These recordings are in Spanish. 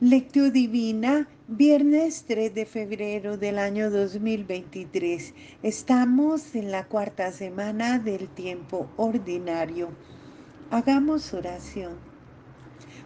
Lectura divina, viernes 3 de febrero del año 2023. Estamos en la cuarta semana del tiempo ordinario. Hagamos oración.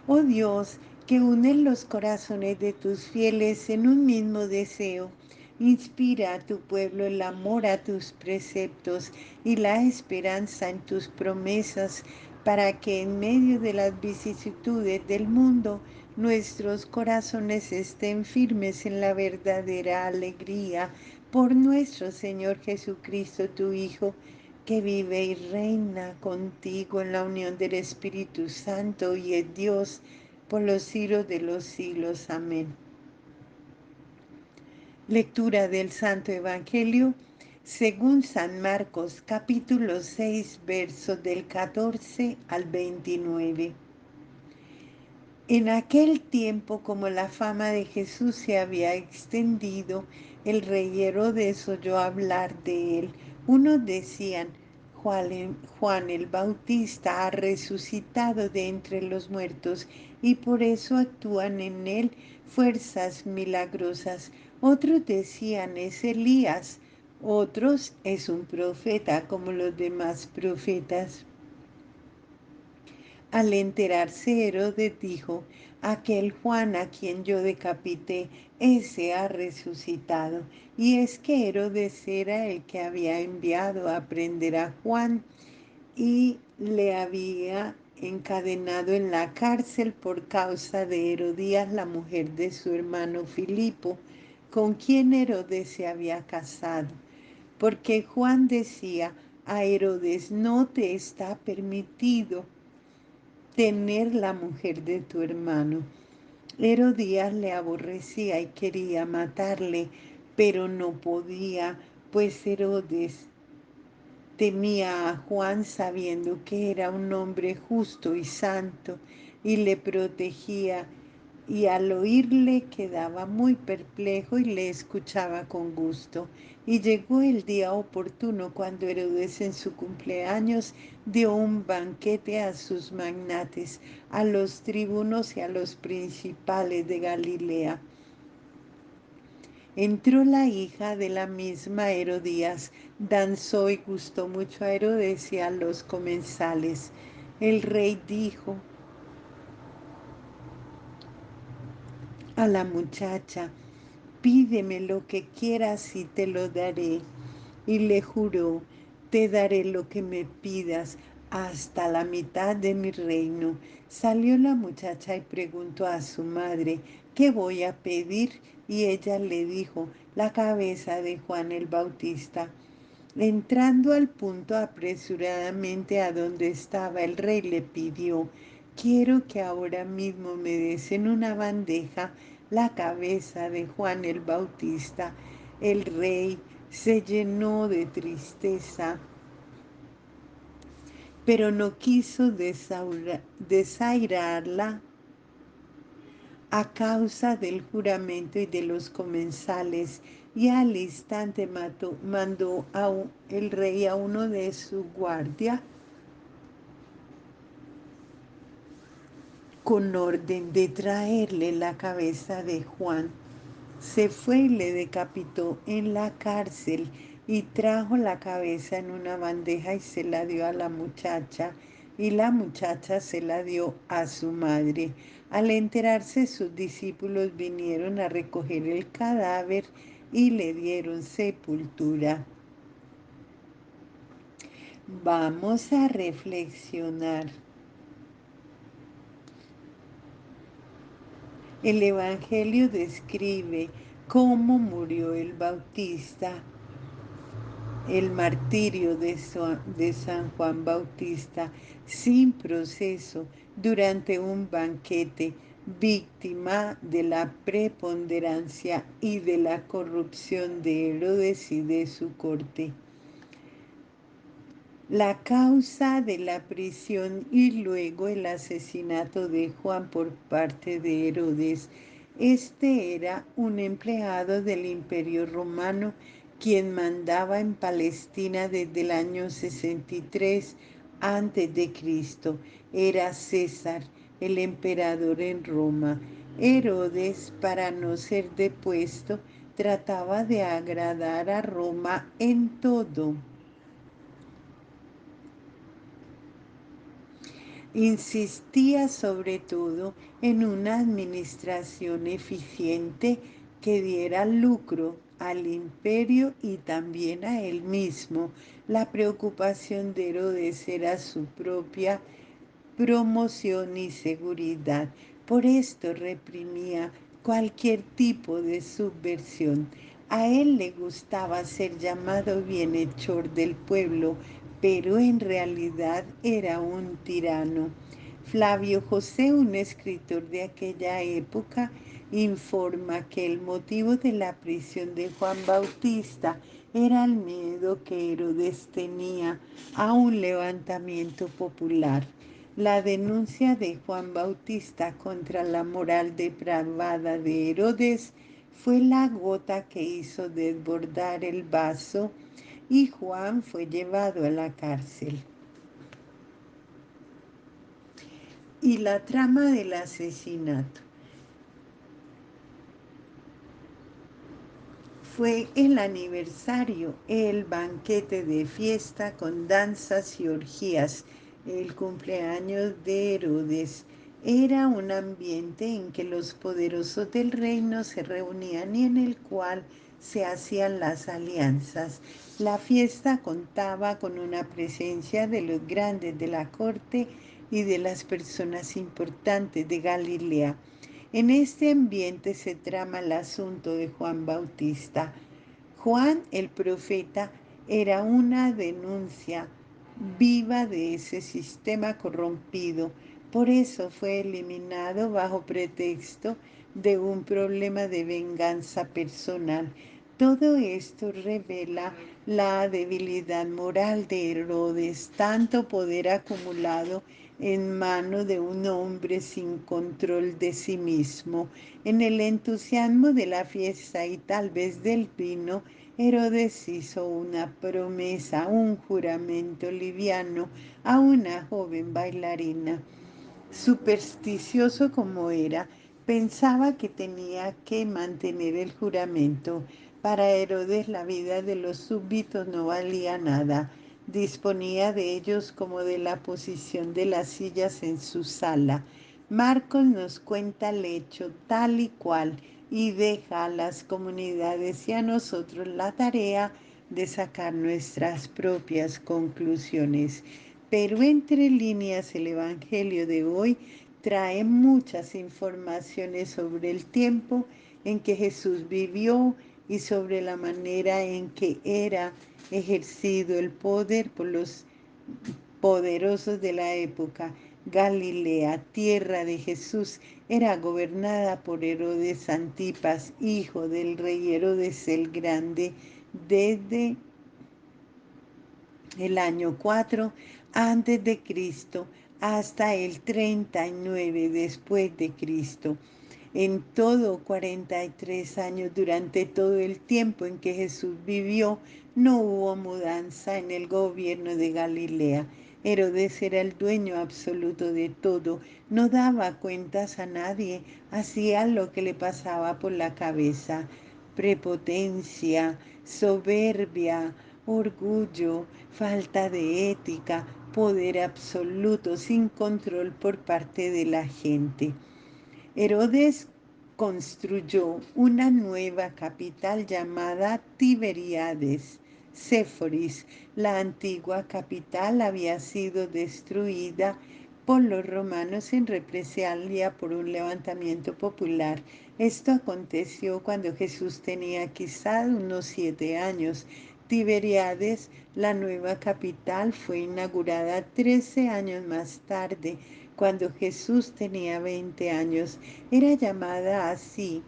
Oh Dios, que unes los corazones de tus fieles en un mismo deseo, inspira a tu pueblo el amor a tus preceptos y la esperanza en tus promesas, para que en medio de las vicisitudes del mundo nuestros corazones estén firmes en la verdadera alegría por nuestro Señor Jesucristo, tu Hijo, que vive y reina contigo en la unión del Espíritu Santo y es Dios por los siglos de los siglos. Amén. Lectura del Santo Evangelio según San Marcos, capítulo 6, versos del 14 al 29. En aquel tiempo, como la fama de Jesús se había extendido, el rey Herodes oyó hablar de él. Unos decían: Juan el Bautista ha resucitado de entre los muertos y por eso actúan en él fuerzas milagrosas. Otros decían: es Elías. Otros: es un profeta como los demás profetas. Al enterarse Herodes dijo: aquel Juan a quien yo decapité, ese ha resucitado. Y es que Herodes era el que había enviado a prender a Juan y le había encadenado en la cárcel por causa de Herodías, la mujer de su hermano Filipo, con quien Herodes se había casado. Porque Juan decía a Herodes: no te está permitido tener la mujer de tu hermano. Herodías le aborrecía y quería matarle, pero no podía, pues Herodes temía a Juan sabiendo que era un hombre justo y santo y le protegía, y al oírle quedaba muy perplejo y le escuchaba con gusto. Y llegó el día oportuno cuando Herodes en su cumpleaños dio un banquete a sus magnates, a los tribunos y a los principales de Galilea. Entró la hija de la misma Herodías, danzó y gustó mucho a Herodes y a los comensales. El rey dijo a la muchacha: pídeme lo que quieras y te lo daré. Y le juró: te daré lo que me pidas, hasta la mitad de mi reino. Salió la muchacha y preguntó a su madre: ¿qué voy a pedir? Y ella le dijo: la cabeza de Juan el Bautista. Entrando al punto apresuradamente a donde estaba el rey, le pidió: quiero que ahora mismo me des en una bandeja la cabeza de Juan el Bautista. El rey se llenó de tristeza, pero no quiso desairarla a causa del juramento y de los comensales, y al instante mandó el rey a uno de su guardia con orden de traerle la cabeza de Juan. Se fue y le decapitó en la cárcel y trajo la cabeza en una bandeja y se la dio a la muchacha, y la muchacha se la dio a su madre. Al enterarse, sus discípulos vinieron a recoger el cadáver y le dieron sepultura. Vamos a reflexionar. El Evangelio describe cómo murió el Bautista, el martirio de San Juan Bautista, sin proceso, durante un banquete, víctima de la preponderancia y de la corrupción de Herodes y de su corte. La causa de la prisión y luego el asesinato de Juan por parte de Herodes. Este era un empleado del Imperio Romano quien mandaba en Palestina desde el año 63 a.C. Era César, el emperador en Roma. Herodes, para no ser depuesto, trataba de agradar a Roma en todo. Insistía sobre todo en una administración eficiente que diera lucro al imperio y también a él mismo. La preocupación de Herodes era su propia promoción y seguridad. Por esto reprimía cualquier tipo de subversión. A él le gustaba ser llamado bienhechor del pueblo, pero en realidad era un tirano. Flavio José, un escritor de aquella época, informa que el motivo de la prisión de Juan Bautista era el miedo que Herodes tenía a un levantamiento popular. La denuncia de Juan Bautista contra la moral depravada de Herodes fue la gota que hizo desbordar el vaso y Juan fue llevado a la cárcel. Y la trama del asesinato. Fue el aniversario, el banquete de fiesta con danzas y orgías, el cumpleaños de Herodes. Era un ambiente en que los poderosos del reino se reunían y en el cual se hacían las alianzas. La fiesta contaba con una presencia de los grandes de la corte y de las personas importantes de Galilea. En este ambiente se trama el asunto de Juan Bautista. Juan el profeta era una denuncia viva de ese sistema corrompido. Por eso fue eliminado bajo pretexto de un problema de venganza personal. Todo esto revela la debilidad moral de Herodes, tanto poder acumulado en mano de un hombre sin control de sí mismo. En el entusiasmo de la fiesta y tal vez del vino, Herodes hizo una promesa, un juramento liviano a una joven bailarina. Supersticioso como era, pensaba que tenía que mantener el juramento. Para Herodes la vida de los súbditos no valía nada. Disponía de ellos como de la posición de las sillas en su sala. Marcos nos cuenta el hecho tal y cual y deja a las comunidades y a nosotros la tarea de sacar nuestras propias conclusiones. Pero entre líneas el Evangelio de hoy trae muchas informaciones sobre el tiempo en que Jesús vivió y sobre la manera en que era ejercido el poder por los poderosos de la época. Galilea, tierra de Jesús, era gobernada por Herodes Antipas, hijo del rey Herodes el Grande, desde el año 4 antes de Cristo hasta el 39 después de Cristo. En todo 43 años, durante todo el tiempo en que Jesús vivió, no hubo mudanza en el gobierno de Galilea. Herodes era el dueño absoluto de todo, no daba cuentas a nadie, hacía lo que le pasaba por la cabeza. Prepotencia, soberbia, orgullo, falta de ética, poder absoluto sin control por parte de la gente. Herodes construyó una nueva capital llamada Tiberíades. Séforis, la antigua capital, había sido destruida por los romanos en represalia por un levantamiento popular. Esto aconteció cuando Jesús tenía quizá unos 7 años. Tiberíades, la nueva capital, fue inaugurada 13 años más tarde, cuando Jesús tenía 20 años. Era llamada así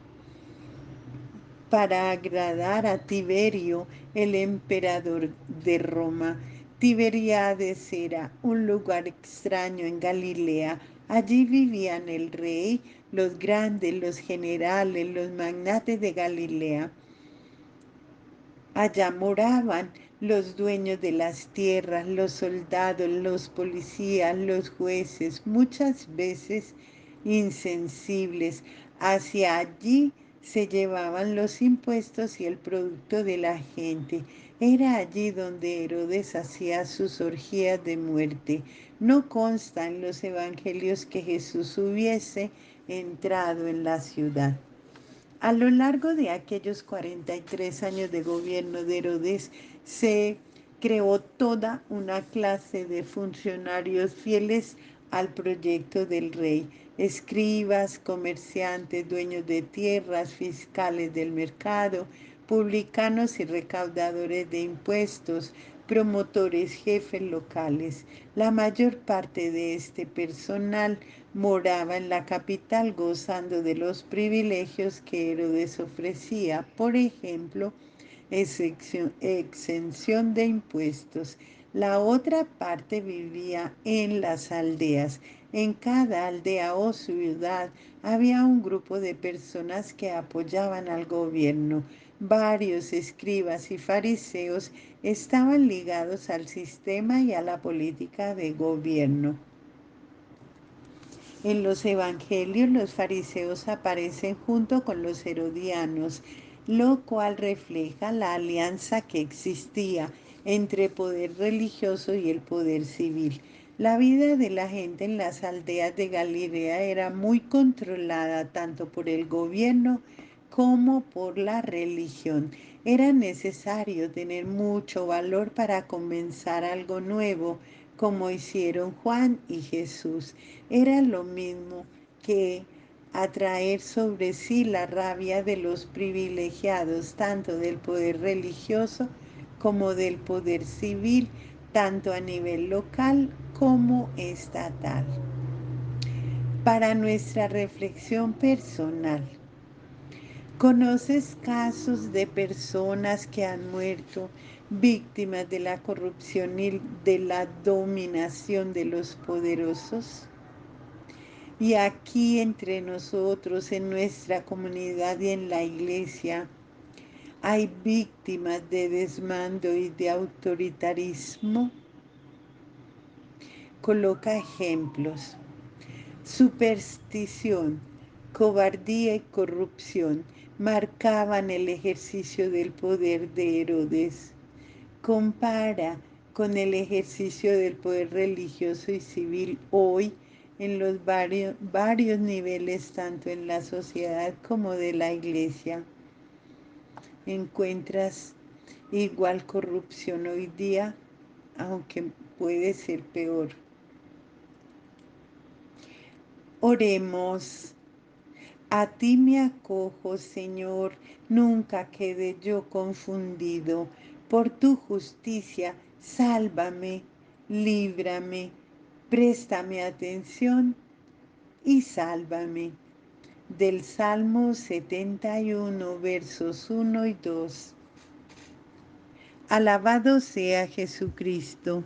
para agradar a Tiberio, el emperador de Roma. Tiberíades era un lugar extraño en Galilea. Allí vivían el rey, los grandes, los generales, los magnates de Galilea. Allá moraban los dueños de las tierras, los soldados, los policías, los jueces. Muchas veces insensibles. Hacia allí se llevaban los impuestos y el producto de la gente. Era allí donde Herodes hacía sus orgías de muerte. No consta en los evangelios que Jesús hubiese entrado en la ciudad. A lo largo de aquellos 43 años de gobierno de Herodes, se creó toda una clase de funcionarios fieles al proyecto del rey: escribas, comerciantes, dueños de tierras, fiscales del mercado, publicanos y recaudadores de impuestos, promotores, jefes locales. La mayor parte de este personal moraba en la capital gozando de los privilegios que Herodes ofrecía, por ejemplo, exención de impuestos. La otra parte vivía en las aldeas. En cada aldea o ciudad había un grupo de personas que apoyaban al gobierno. Varios escribas y fariseos estaban ligados al sistema y a la política de gobierno. En los evangelios los fariseos aparecen junto con los herodianos, lo cual refleja la alianza que existía entre el poder religioso y el poder civil. La vida de la gente en las aldeas de Galilea era muy controlada tanto por el gobierno como por la religión. Era necesario tener mucho valor para comenzar algo nuevo, como hicieron Juan y Jesús. Era lo mismo que atraer sobre sí la rabia de los privilegiados, tanto del poder religioso como del poder civil, tanto a nivel local como estatal. Para nuestra reflexión personal, ¿conoces casos de personas que han muerto víctimas de la corrupción y de la dominación de los poderosos? Y aquí entre nosotros, en nuestra comunidad y en la iglesia, hay víctimas de desmando y de autoritarismo. Coloca ejemplos: superstición, cobardía y corrupción marcaban el ejercicio del poder de Herodes. Compara con el ejercicio del poder religioso y civil hoy en los varios niveles, tanto en la sociedad como de la iglesia. ¿Encuentras igual corrupción hoy día, aunque puede ser peor? Oremos. A ti me acojo, Señor, nunca quede yo confundido. Por tu justicia, sálvame, líbrame, préstame atención y sálvame. Del Salmo 71, versos 1 y 2. Alabado sea Jesucristo.